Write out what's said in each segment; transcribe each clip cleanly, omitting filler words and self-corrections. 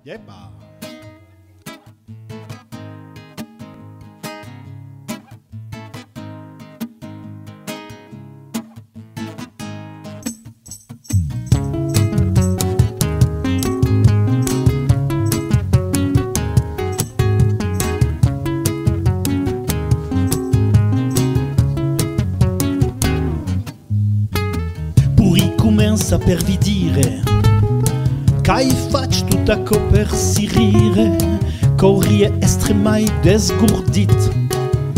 Yepa. Comincia per vi dire che faccio tutta per si rire, corrie estremai desgurdit,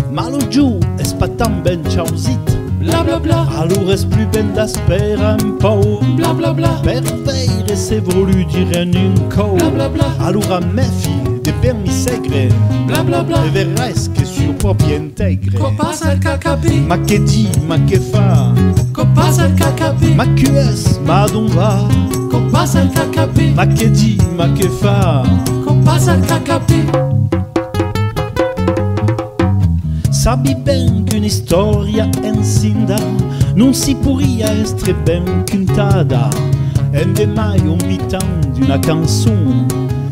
ma lo giù è spatan ben ciausit, bla bla bla, allora è più ben da spera un po', bla bla bla, per veire se volu dire un co, bla bla bla, allora mefi de ben mi segre, bla bla bla, e verrais che sur proprio integre, co passa il KKP, ma che di, ma che fa, co passa il KKP, ma QS, ma dove va, co passa il KKP, ma che di, ma che fa, co passa il KKP. Sabi ben qu'une storia encinda non si pourria essere ben cantata, en de mai un mitan d'una canzone,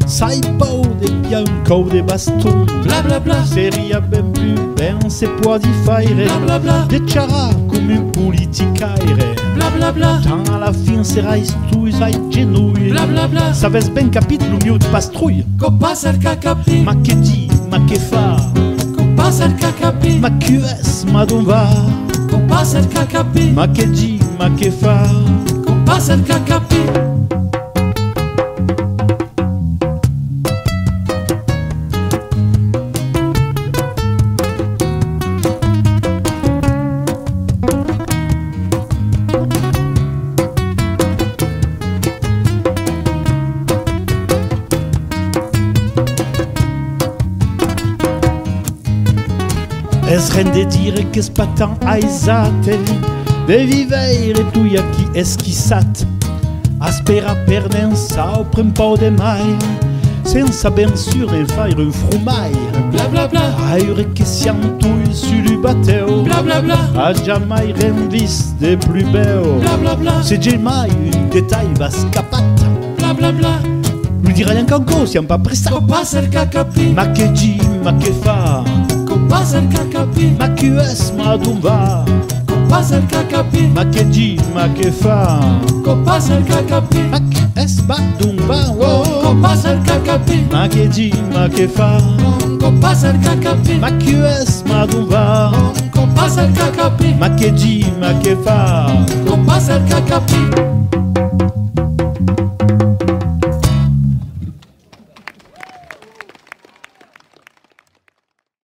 sai pau de bianco de baston, bla bla bla, seria ben più ben se può di fare, bla bla bla, de ciarà come un politicaire, bla bla bla, tant alla fin serai tu ai genui, bla bla bla, saves ben capit lo mio di pastrui, co passa il KKP, ma che di, ma che fa, co passa il KKP, ma QS, ma dove va, co passa il KKP, ma che di, ma che fa, co passa il KKP. Es rende dire che spatan aisate, de vivere tu a chi eschissat, aspera pernenza o un po' de mai, senza ben sûr en fare un frumai, Bla bla bla, aure che siamo tu sul batteo, bla bla bla, a jamais renvis de plus bel, bla bla bla, se jamais un détail va scappat, bla bla bla, lui dire rien qu'encore, siamo pas pressat, co passa il KKP, ma che di, ma che fa, co passa il KKP, ma QS, ma dove va, co passa il KKP, ma che di, ma che fa, co passa il KKP, ma che es va dove va, co oh, passa il KKP, ma che di, ma che fa, co passa il KKP, ma QS, ma dove va, co passa il KKP, ma che di, ma che fa. co passa il KKP.